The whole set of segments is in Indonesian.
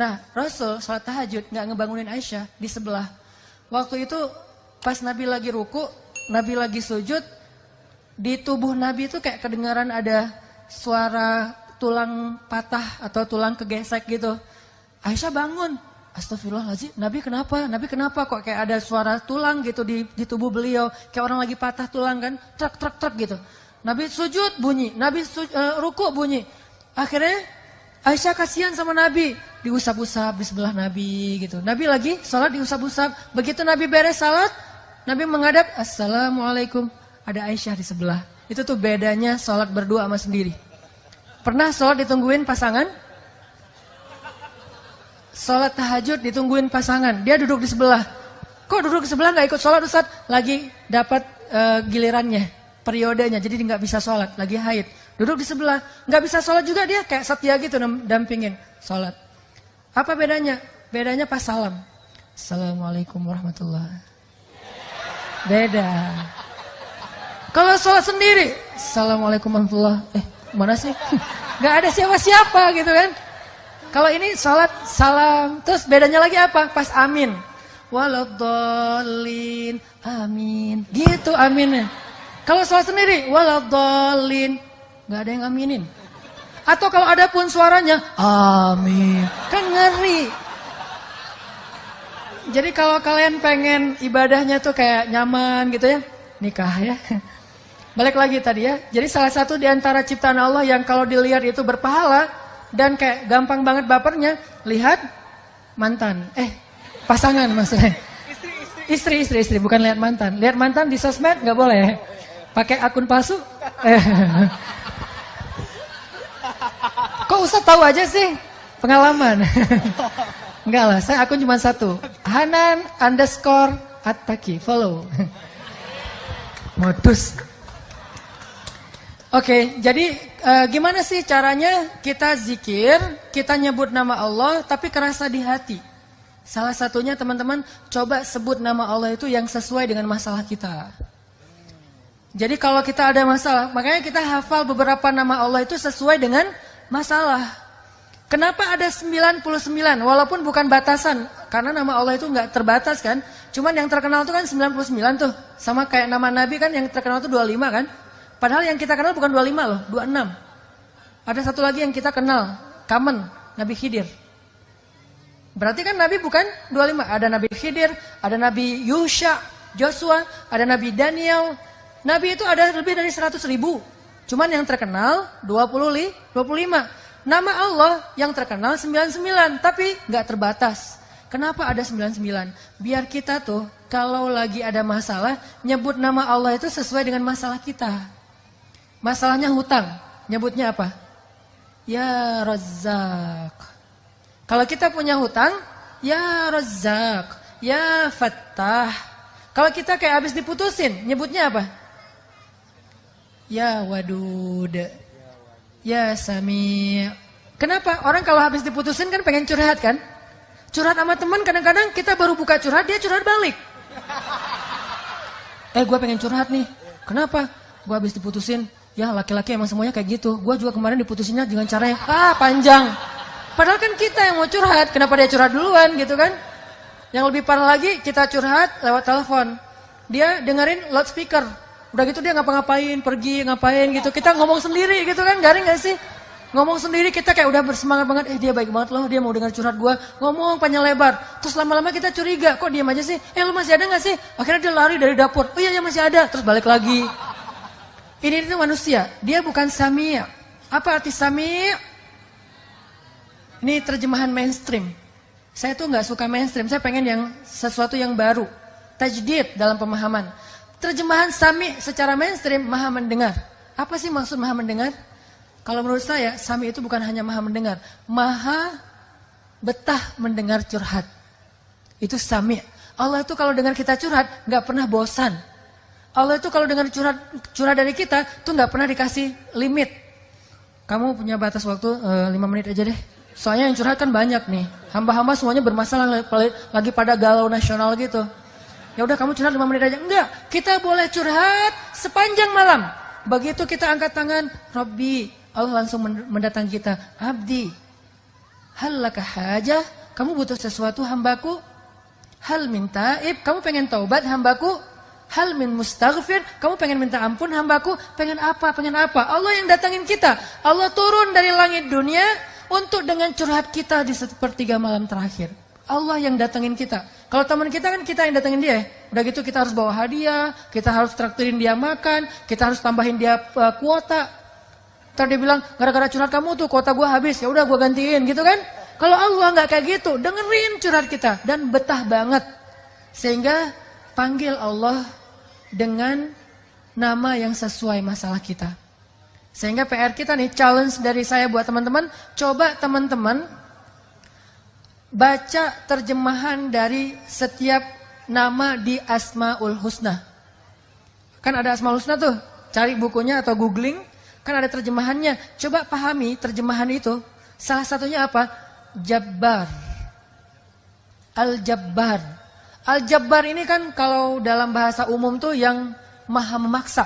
Nah, Rasul sholat tahajud nggak ngebangunin Aisyah di sebelah. Waktu itu pas Nabi lagi ruku, Nabi lagi sujud, di tubuh Nabi itu kayak kedengaran ada suara tulang patah atau tulang kegesek gitu. Aisyah bangun. Astagfirullahaladzim, Nabi kenapa? Nabi kenapa kok kayak ada suara tulang gitu di tubuh beliau. Kayak orang lagi patah tulang kan, truk gitu. Nabi sujud bunyi, Nabi ruku bunyi. Akhirnya Aisyah kasihan sama Nabi, diusap-usap di sebelah Nabi gitu. Nabi lagi sholat diusap-usap. Begitu Nabi beres sholat, Nabi menghadap, Assalamualaikum. Ada Aisyah di sebelah. Itu tuh bedanya sholat berdua sama sendiri. Pernah sholat ditungguin pasangan? Sholat tahajud ditungguin pasangan, dia duduk di sebelah. Kok duduk di sebelah gak ikut sholat Ustaz? Lagi dapat gilirannya, periodenya, jadi dia gak bisa sholat, lagi haid. Duduk di sebelah, gak bisa sholat juga dia kayak setia gitu dampingin sholat. Apa bedanya? Bedanya pas salam. Assalamualaikum warahmatullahi. Beda. Kalau sholat sendiri, Assalamualaikum warahmatullahi. Mana sih? Gak ada siapa-siapa gitu kan. Kalau ini sholat salam, terus bedanya lagi apa? Pas amin. Waladhdallin, amin. Gitu aminnya. Kalau sholat sendiri, waladhdallin, nggak ada yang aminin. Atau kalau ada pun suaranya, amin. Kan ngeri. Jadi kalau kalian pengen ibadahnya tuh kayak nyaman gitu ya, nikah ya. Balik lagi tadi ya. Jadi salah satu di antara ciptaan Allah yang kalau dilihat itu berpahala, dan kayak gampang banget bapernya, lihat mantan. Pasangan maksudnya. Istri, bukan lihat mantan. Lihat mantan di sosmed nggak boleh. Pakai akun palsu. Kok Ustaz tahu aja sih? Pengalaman. Enggak lah, saya akun cuma satu. Hanan_Attaqi, follow. Modus. Oke, jadi gimana sih caranya kita zikir, kita nyebut nama Allah tapi kerasa di hati. Salah satunya teman-teman coba sebut nama Allah itu yang sesuai dengan masalah kita. Jadi kalau kita ada masalah, makanya kita hafal beberapa nama Allah itu sesuai dengan masalah. Kenapa ada 99 walaupun bukan batasan, karena nama Allah itu nggak terbatas kan. Cuman yang terkenal itu kan 99 tuh. Sama kayak nama Nabi kan yang terkenal itu 25 kan. Padahal yang kita kenal bukan 25 loh, 26. Ada satu lagi yang kita kenal, common, Nabi Khidir. Berarti kan Nabi bukan 25, ada Nabi Khidir, ada Nabi Yusha, Joshua, ada Nabi Daniel. Nabi itu ada lebih dari 100.000. Cuman yang terkenal 25. Nama Allah yang terkenal 99, tapi nggak terbatas. Kenapa ada 99? Biar kita tuh kalau lagi ada masalah, nyebut nama Allah itu sesuai dengan masalah kita. Masalahnya hutang, nyebutnya apa? Ya Razzaq. Kalau kita punya hutang, ya Razzaq, ya Fattah. Kalau kita kayak habis diputusin, nyebutnya apa? Ya Wadud, ya Sami'. Kenapa? Orang kalau habis diputusin kan pengen curhat kan? Curhat sama teman kadang-kadang kita baru buka curhat, dia curhat balik. Gue pengen curhat nih. Kenapa? Gue habis diputusin. Ya laki-laki emang semuanya kayak gitu. Gue juga kemarin diputusinnya dengan cara yang panjang. Padahal kan kita yang mau curhat. Kenapa dia curhat duluan gitu kan? Yang lebih parah lagi kita curhat lewat telepon. Dia dengerin loudspeaker. Udah gitu dia ngapa-ngapain, pergi ngapain gitu. Kita ngomong sendiri gitu kan, garing gak sih? Ngomong sendiri kita kayak udah bersemangat banget. Dia baik banget loh, dia mau dengar curhat gue. Ngomong panjang lebar. Terus lama-lama kita curiga, kok diam aja sih? Lu masih ada gak sih? Akhirnya dia lari dari dapur. Oh iya masih ada. Terus balik lagi. Ini itu manusia, dia bukan sami'. Apa arti sami'? Ini terjemahan mainstream. Saya tuh nggak suka mainstream, saya pengen yang sesuatu yang baru. Tajdid dalam pemahaman. Terjemahan sami' secara mainstream, maha mendengar. Apa sih maksud maha mendengar? Kalau menurut saya, sami' itu bukan hanya maha mendengar. Maha betah mendengar curhat. Itu sami'. Allah itu kalau dengar kita curhat, nggak pernah bosan. Allah itu kalau dengar curhat dari kita tuh nggak pernah dikasih limit. Kamu punya batas waktu 5 menit aja deh. Soalnya yang curhat kan banyak nih. Hamba-hamba semuanya bermasalah lagi pada galau nasional gitu. Ya udah kamu curhat 5 menit aja. Enggak, kita boleh curhat sepanjang malam. Begitu kita angkat tangan, Rabbi, Allah langsung mendatangi kita. Abdi, Hal laka hajah, kamu butuh sesuatu hambaku? Hal min taib, kamu pengen taubat hambaku? Hal min mustaghfir, kamu pengen minta ampun hambaku? Pengen apa? Pengen apa? Allah yang datangin kita. Allah turun dari langit dunia untuk dengan curhat kita di sepertiga malam terakhir. Allah yang datangin kita. Kalau teman kita kan kita yang datangin dia. Udah gitu kita harus bawa hadiah, kita harus traktirin dia makan, kita harus tambahin dia kuota. Ntar dia bilang, gara-gara curhat kamu tuh kuota gua habis, ya udah gua gantiin gitu kan. Kalau Allah nggak kayak gitu, dengerin curhat kita dan betah banget. Sehingga panggil Allah dengan nama yang sesuai masalah kita. Sehingga PR kita nih, challenge dari saya buat teman-teman, coba teman-teman baca terjemahan dari setiap nama di Asmaul Husna. Kan ada Asmaul Husna tuh, cari bukunya atau googling, kan ada terjemahannya. Coba pahami terjemahan itu. Salah satunya apa? Jabbar. Al-Jabbar. Al-Jabbar ini kan kalau dalam bahasa umum tuh yang maha memaksa.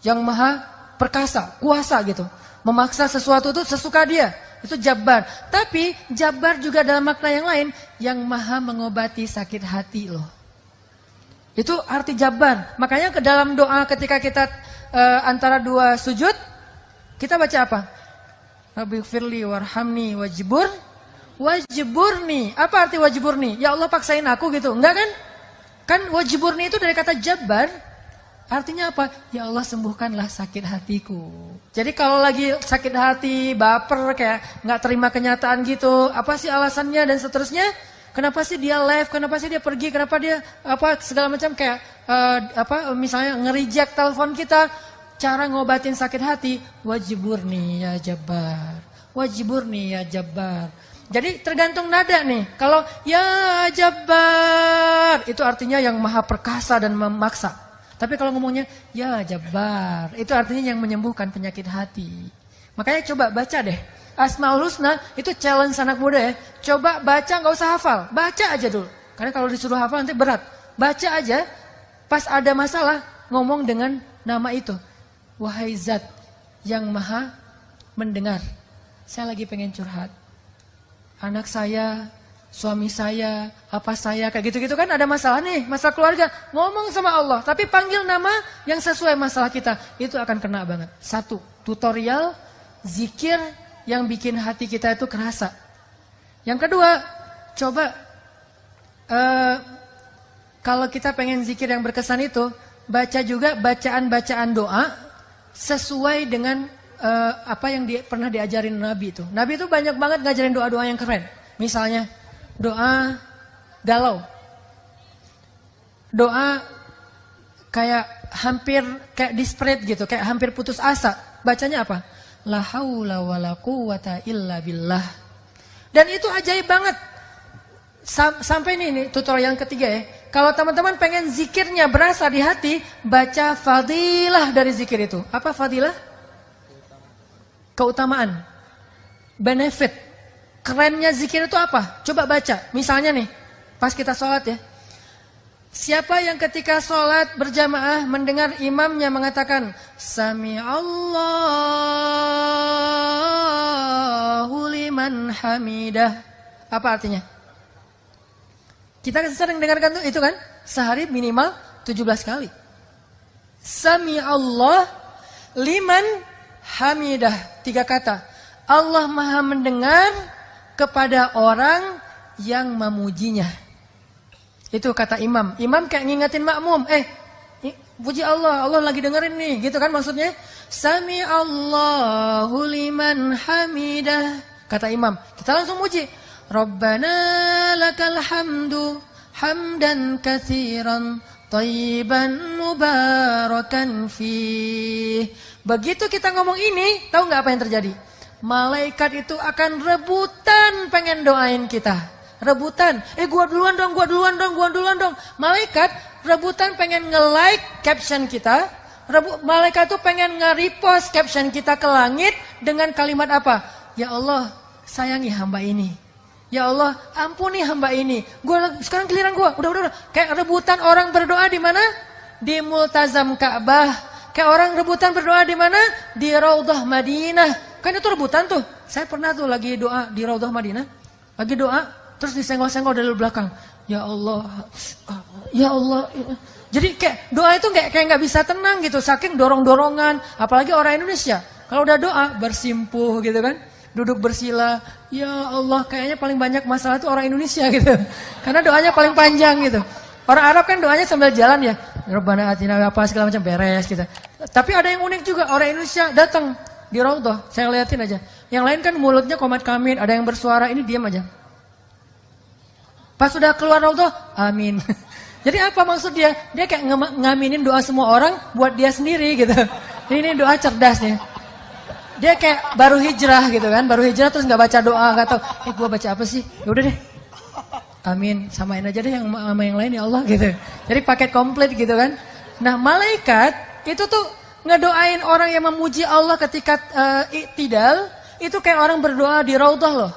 Yang maha perkasa, kuasa gitu. Memaksa sesuatu tuh sesuka dia. Itu Jabbar. Tapi Jabbar juga dalam makna yang lain, yang maha mengobati sakit hati loh. Itu arti Jabbar. Makanya ke dalam doa ketika kita antara dua sujud, kita baca apa? Rabbighfirli warhamni wajiburni. Apa arti wajiburni? Ya Allah paksain aku gitu. Enggak kan? Kan wajiburni itu dari kata Jabbar. Artinya apa? Ya Allah sembuhkanlah sakit hatiku. Jadi kalau lagi sakit hati, baper, kayak nggak terima kenyataan gitu, apa sih alasannya dan seterusnya? Kenapa sih dia left? Kenapa sih dia pergi? Kenapa dia segala macam kayak misalnya nge-reject telepon kita? Cara ngobatin sakit hati, wajiburni ya Jabbar. Wajiburni ya Jabbar. Jadi tergantung nada nih. Kalau ya Jabbar, itu artinya yang maha perkasa dan memaksa. Tapi kalau ngomongnya ya Jabbar, itu artinya yang menyembuhkan penyakit hati. Makanya coba baca deh. Asmaul Husna itu challenge anak muda ya. Coba baca, nggak usah hafal. Baca aja dulu. Karena kalau disuruh hafal nanti berat. Baca aja, pas ada masalah ngomong dengan nama itu. Wahai Zat yang maha mendengar. Saya lagi pengen curhat. Anak saya, suami saya, apa saya, kayak gitu-gitu kan ada masalah nih, masalah keluarga. Ngomong sama Allah, tapi panggil nama yang sesuai masalah kita. Itu akan kena banget. Satu, tutorial, zikir yang bikin hati kita itu kerasa. Yang kedua, coba kalau kita pengen zikir yang berkesan itu, baca juga bacaan-bacaan doa sesuai dengan apa yang pernah diajarin Nabi itu. Nabi itu banyak banget ngajarin doa-doa yang keren. Misalnya doa galau. Doa kayak hampir kayak desperate gitu, kayak hampir putus asa. Bacanya apa? La haula wala quwata illa billah. Dan itu ajaib banget. Sampai ini tutorial yang ketiga ya. Kalau teman-teman pengen zikirnya berasa di hati, baca fadilah dari zikir itu. Apa fadilah? Keutamaan. Benefit. Kerennya zikir itu apa? Coba baca. Misalnya nih, pas kita sholat ya. Siapa yang ketika sholat berjamaah mendengar imamnya mengatakan Sami Allahu liman hamidah. Apa artinya? Kita sering dengarkan itu kan? Sehari minimal 17 kali. Sami Allah liman hamidah. 3 kata. Allah maha mendengar kepada orang yang memujinya. Itu kata imam. Imam kayak ngingetin makmum. Puji Allah, Allah lagi dengerin nih. Gitu kan maksudnya. Sami Allahu liman hamidah. Kata imam. Kita langsung muji. Rabbana lakal hamdu. Hamdan kathiran. Tayyiban mubarakan fih. Begitu kita ngomong ini, tahu nggak apa yang terjadi? Malaikat itu akan rebutan pengen doain kita. Rebutan, gua duluan dong. Malaikat rebutan pengen nge-like caption kita. Malaikat tuh pengen nge-repost caption kita ke langit dengan kalimat apa? Ya Allah, sayangi hamba ini. Ya Allah, ampuni hamba ini. Sekarang giliran gua. Udah. Kayak rebutan orang berdoa di mana? Di Multazam Ka'bah. Kayak orang rebutan berdoa di mana? Di Raudhah Madinah. Kan itu rebutan tuh. Saya pernah tuh lagi doa di Raudhah Madinah. Lagi doa, terus disenggol-senggol dari belakang. Ya Allah, ya Allah. Jadi kayak doa itu kayak nggak bisa tenang gitu. Saking dorong-dorongan. Apalagi orang Indonesia. Kalau udah doa, bersimpuh gitu kan. Duduk bersila. Ya Allah, kayaknya paling banyak masalah itu orang Indonesia gitu. Karena doanya paling panjang gitu. Orang Arab kan doanya sambil jalan ya. Rabbana atina apa segala macam beres gitu. Tapi ada yang unik juga. Orang Indonesia datang di Raudhah. Saya liatin aja. Yang lain kan mulutnya komat kamit. Ada yang bersuara. Ini diam aja. Pas sudah keluar Raudhah, amin. Jadi apa maksud dia? Dia kayak ngaminin doa semua orang buat dia sendiri gitu. Ini doa cerdas nih. Dia kayak baru hijrah gitu kan. Baru hijrah terus gak baca doa. Gak tau, gue baca apa sih? Yaudah deh. Amin, samain aja deh yang sama yang lain ya Allah gitu. Jadi paket komplit gitu kan. Nah malaikat itu tuh ngedoain orang yang memuji Allah ketika i'tidal. Itu kayak orang berdoa di Raudhah loh.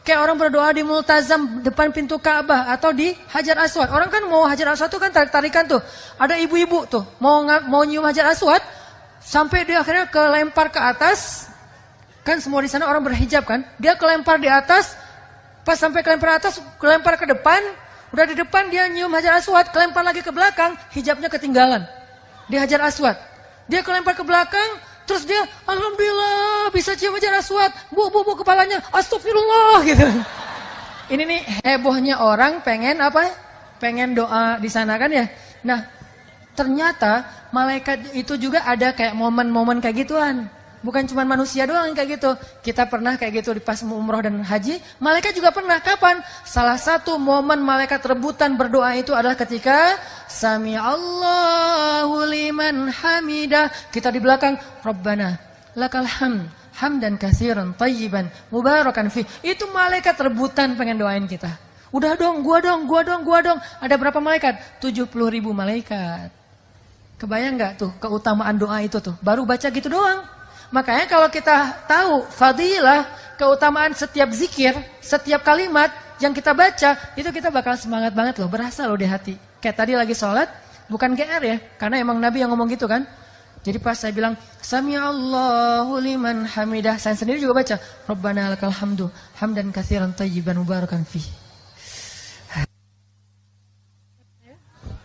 Kayak orang berdoa di Multazam depan pintu Ka'bah atau di Hajar Aswad. Orang kan mau Hajar Aswad tuh kan tarik-tarikan tuh. Ada ibu-ibu tuh mau nyium Hajar Aswad. Sampai dia akhirnya kelempar ke atas. Kan semua di sana orang berhijab kan. Dia kelempar di atas. Pas sampai kelempar atas, kelempar ke depan, udah di depan dia nyium Hajar Aswad, kelempar lagi ke belakang, hijabnya ketinggalan. Di Hajar Aswad. Dia kelempar ke belakang, terus dia, alhamdulillah bisa cium Hajar Aswad, bu kepalanya, astagfirullah gitu. Ini nih hebohnya orang pengen apa? Pengen doa di sana kan ya. Nah, ternyata malaikat itu juga ada kayak momen-momen kayak gituan. Bukan cuma manusia doang yang kayak gitu. Kita pernah kayak gitu di pas umroh dan haji. Malaikat juga pernah. Kapan? Salah satu momen malaikat rebutan berdoa itu adalah ketika Sami Allahu liman hamidah. Kita di belakang. Rabbana lakal hamd. Hamdan katsiran tayyiban mubarakan fi. Itu malaikat rebutan pengen doain kita. Udah dong, gua dong. Ada berapa malaikat? 70.000 malaikat. Kebayang gak tuh keutamaan doa itu tuh? Baru baca gitu doang. Makanya kalau kita tahu fadilah, keutamaan setiap zikir, setiap kalimat yang kita baca, itu kita bakal semangat banget loh, berasa loh di hati. Kayak tadi lagi sholat, bukan GR ya, karena emang Nabi yang ngomong gitu kan. Jadi pas saya bilang, Sami Allahu liman hamidah, saya sendiri juga baca, Rabbana lakal hamdu, hamdan katsiran tayyiban mubarakan fi.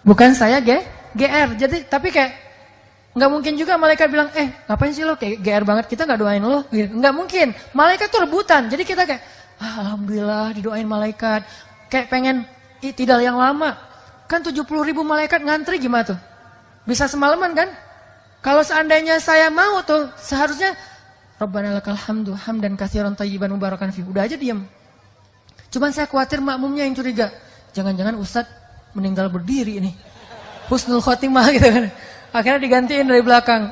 Bukan saya GR, jadi tapi kayak nggak mungkin juga malaikat bilang, ngapain sih lo kayak GR banget, kita nggak doain lo. Nggak mungkin, malaikat tuh rebutan. Jadi kita kayak, alhamdulillah didoain malaikat. Kayak pengen i'tidal yang lama. Kan 70.000 malaikat ngantri gimana tuh? Bisa semalaman kan? Kalau seandainya saya mau tuh, seharusnya Rabbana lakal hamdu, hamdan katsiran tayyiban mubarakan fi. Udah aja diam. Cuman saya khawatir makmumnya yang curiga. Jangan-jangan Ustadz meninggal berdiri ini. Husnul khotimah gitu kan. Akhirnya digantiin dari belakang.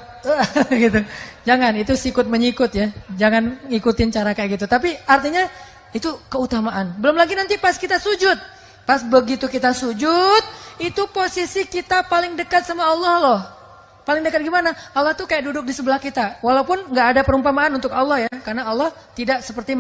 Gitu. Jangan, itu sikut menyikut ya. Jangan ngikutin cara kayak gitu. Tapi artinya itu keutamaan. Belum lagi nanti pas kita sujud. Pas begitu kita sujud, itu posisi kita paling dekat sama Allah loh. Paling dekat gimana? Allah tuh kayak duduk di sebelah kita. Walaupun nggak ada perumpamaan untuk Allah ya. Karena Allah tidak seperti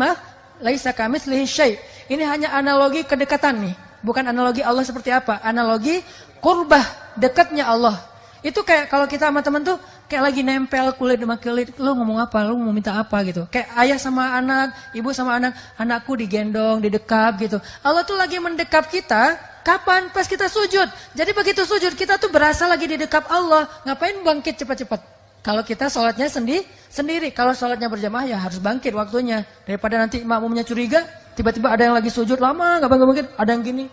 laisa kamitslihi syai'. Ini hanya analogi kedekatan nih. Bukan analogi Allah seperti apa. Analogi qurbah, dekatnya Allah. Itu kayak kalau kita sama teman tuh kayak lagi nempel kulit sama kulit, lu ngomong apa, lu mau minta apa gitu. Kayak ayah sama anak, ibu sama anak, anakku digendong, didekap gitu. Allah tuh lagi mendekap kita, kapan? Pas kita sujud. Jadi begitu sujud kita tuh berasa lagi didekap Allah. Ngapain bangkit cepat-cepat? Kalau kita sholatnya sendiri, kalau sholatnya berjamaah ya harus bangkit waktunya. Daripada nanti makmumnya curiga, tiba-tiba ada yang lagi sujud lama, gak bangkit, ada yang gini.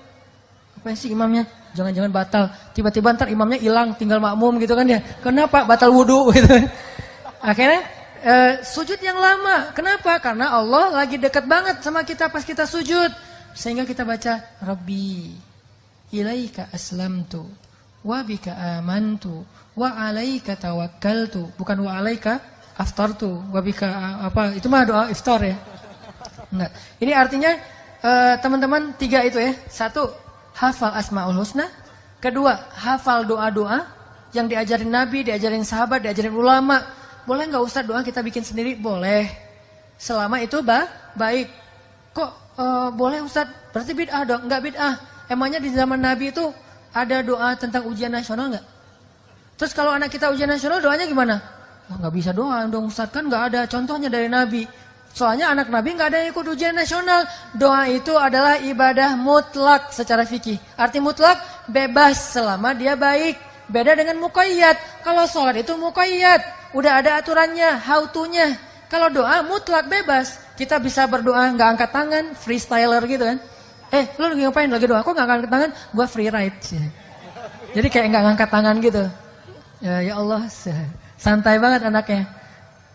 Apa sih imamnya? Jangan-jangan batal. Tiba-tiba ntar imamnya hilang, tinggal makmum gitu kan ya. Kenapa? Batal wudhu gitu. Akhirnya sujud yang lama. Kenapa? Karena Allah lagi dekat banget sama kita pas kita sujud. Sehingga kita baca, Rabbi, ilaika aslamtu, wa bika amantu, wa alaika tawakkaltu. Bukan wa alaika aftartu, wa bika apa. Itu mah doa iftar ya. Enggak. Ini artinya teman-teman 3 itu ya. 1, hafal Asmaul Husna. Kedua, hafal doa-doa yang diajarin Nabi, diajarin sahabat, diajarin ulama. Boleh nggak Ustaz doa kita bikin sendiri? Boleh. Selama itu baik. Kok boleh Ustaz? Berarti bid'ah dong? Nggak bid'ah. Emangnya di zaman Nabi itu ada doa tentang ujian nasional nggak? Terus kalau anak kita ujian nasional doanya gimana? Oh, nggak bisa doa dong Ustaz, kan nggak ada contohnya dari Nabi. Soalnya anak Nabi nggak ada yang ikut ujian nasional. Doa itu adalah ibadah mutlak secara fikih. Arti mutlak bebas selama dia baik. Beda dengan muqayyad. Kalau sholat itu muqayyad, udah ada aturannya, how to-nya. Kalau doa mutlak bebas. Kita bisa berdoa nggak angkat tangan, freestyler gitu kan. Lu lagi ngapain? Lagi doa. Kok nggak angkat tangan? Gua free ride. Jadi kayak nggak ngangkat tangan gitu. Ya Allah, santai banget anaknya.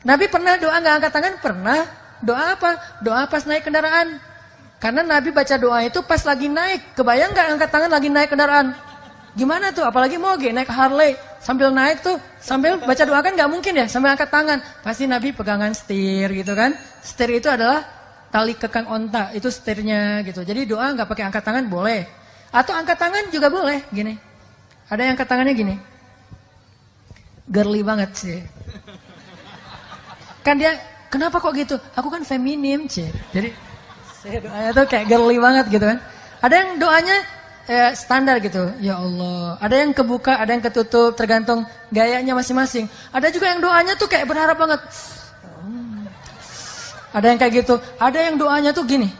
Nabi pernah doa nggak angkat tangan? Pernah. Doa apa? Doa pas naik kendaraan. Karena Nabi baca doa itu pas lagi naik. Kebayang nggak angkat tangan lagi naik kendaraan? Gimana tuh? Apalagi moge naik Harley. Sambil naik tuh, sambil baca doa kan nggak mungkin ya. Sambil angkat tangan. Pasti Nabi pegangan setir gitu kan. Setir itu adalah tali kekang onta. Itu setirnya gitu. Jadi doa nggak pakai angkat tangan boleh. Atau angkat tangan juga boleh. Gini. Ada yang angkat tangannya gini. Girly banget sih. Kan dia, kenapa kok gitu? Aku kan feminim sih. Jadi saya doanya tuh kayak girly banget gitu kan. Ada yang doanya standar gitu. Ya Allah. Ada yang kebuka, ada yang ketutup. Tergantung gayanya masing-masing. Ada juga yang doanya tuh kayak berharap banget. Ada yang kayak gitu. Ada yang doanya tuh gini.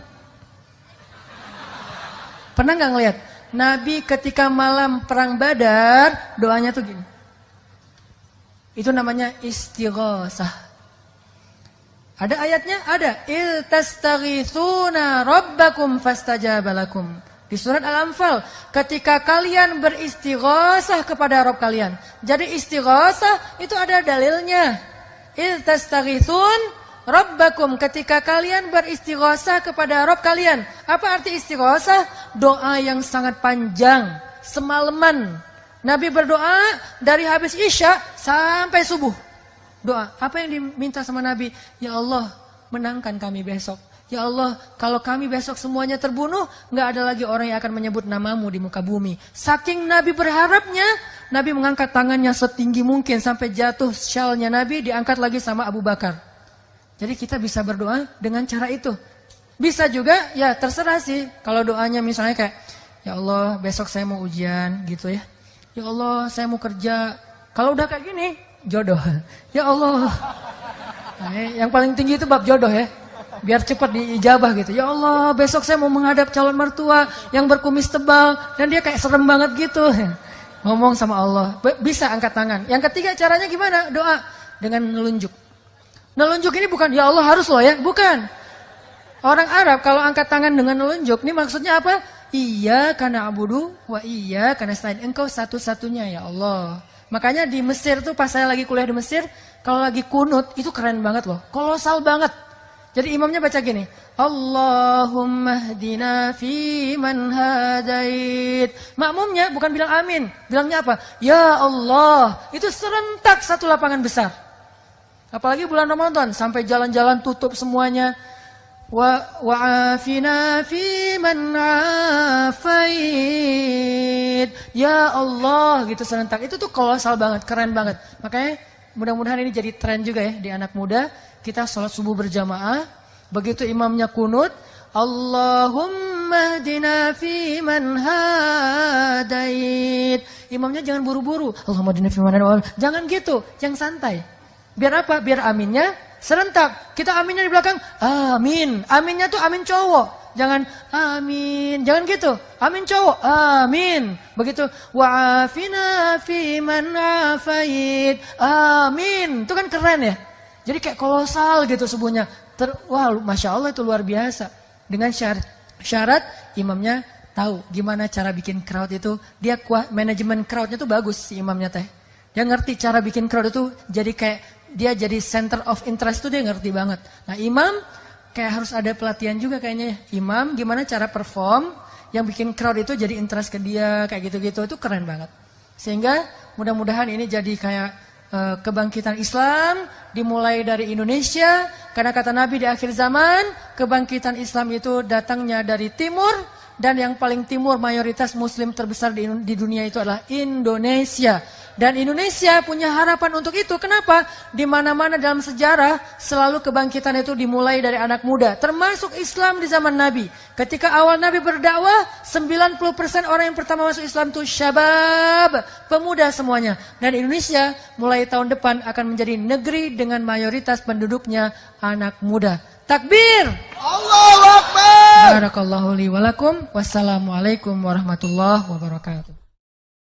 Pernah gak ngeliat? Nabi ketika malam perang Badar, doanya tuh gini. Itu namanya istighosah. Ada ayatnya? Ada. Il tastaghithuna rabbakum fastajabalakum. Di surat Al-Anfal. Ketika kalian beristighosah kepada Rabb kalian. Jadi istighosah itu ada dalilnya. Il tastaghithun rabbakum. Ketika kalian beristighosah kepada Rabb kalian. Apa arti istighosah? Doa yang sangat panjang. Semalaman. Nabi berdoa dari habis Isya sampai subuh. Doa. Apa yang diminta sama Nabi? Ya Allah, menangkan kami besok. Ya Allah, kalau kami besok semuanya terbunuh, nggak ada lagi orang yang akan menyebut namamu di muka bumi. Saking Nabi berharapnya, Nabi mengangkat tangannya setinggi mungkin sampai jatuh syalnya Nabi diangkat lagi sama Abu Bakar. Jadi kita bisa berdoa dengan cara itu. Bisa juga, ya terserah sih. Kalau doanya misalnya kayak, ya Allah, besok saya mau ujian gitu ya. Ya Allah, saya mau kerja. Kalau udah kayak gini, jodoh. Ya Allah. Nah, yang paling tinggi itu bab jodoh ya. Biar cepat diijabah gitu. Ya Allah, besok saya mau menghadap calon mertua yang berkumis tebal. Dan dia kayak serem banget gitu. Ngomong sama Allah. Bisa angkat tangan. Yang ketiga caranya gimana? Doa. Dengan nelunjuk. Nelunjuk ini bukan, ya Allah harus loh ya. Bukan. Orang Arab kalau angkat tangan dengan nelunjuk. Ini maksudnya apa? Iya karena abudu wa iya karena selain engkau satu-satunya ya Allah. Makanya di Mesir tuh pas saya lagi kuliah di Mesir, kalau lagi kunut itu keren banget loh, kolosal banget. Jadi imamnya baca gini, Allahumma hdina fi man hadait. Makmumnya bukan bilang amin, bilangnya apa? Ya Allah. Itu serentak satu lapangan besar. Apalagi bulan Ramadan sampai jalan-jalan tutup semuanya. Wa'afina fi man afait. Ya Allah gitu serentak. Itu tuh kolosal banget, keren banget. Makanya mudah-mudahan ini jadi tren juga ya di anak muda. Kita sholat subuh berjamaah. Begitu imamnya kunut, Allahumma hdina fi man hadait. Imamnya jangan buru-buru. Allahumma hdina fi man hadait. Jangan gitu, yang santai. Biar apa? Biar aminnya serentak. Kita aminnya di belakang, amin. Aminnya tuh amin cowok. Jangan amin. Jangan gitu. Amin cowok. Amin. Begitu. Wa'afina fi man afait. Amin. Itu kan keren ya. Jadi kayak kolosal gitu subuhnya. Wah, Masya Allah itu luar biasa. Dengan syarat imamnya tahu gimana cara bikin crowd itu. Dia manajemen crowdnya tuh bagus si imamnya teh. Dia ngerti cara bikin crowd itu jadi kayak dia jadi center of interest itu dia ngerti banget. Nah imam kayak harus ada pelatihan juga kayaknya ya. Imam gimana cara perform yang bikin crowd itu jadi interest ke dia kayak gitu-gitu. Itu keren banget. Sehingga mudah-mudahan ini jadi kayak kebangkitan Islam dimulai dari Indonesia. Karena kata Nabi di akhir zaman kebangkitan Islam itu datangnya dari timur. dan yang paling timur mayoritas muslim terbesar di dunia itu adalah Indonesia. Dan Indonesia punya harapan untuk itu. Kenapa? Di mana-mana dalam sejarah selalu kebangkitan itu dimulai dari anak muda. Termasuk Islam di zaman Nabi. Ketika awal Nabi berdakwah, 90% orang yang pertama masuk Islam itu syabab, pemuda semuanya. Dan Indonesia mulai tahun depan akan menjadi negeri dengan mayoritas penduduknya anak muda. Takbir! Allahu Akbar! Barakallahu li walakum. Wassalamualaikum warahmatullahi wabarakatuh.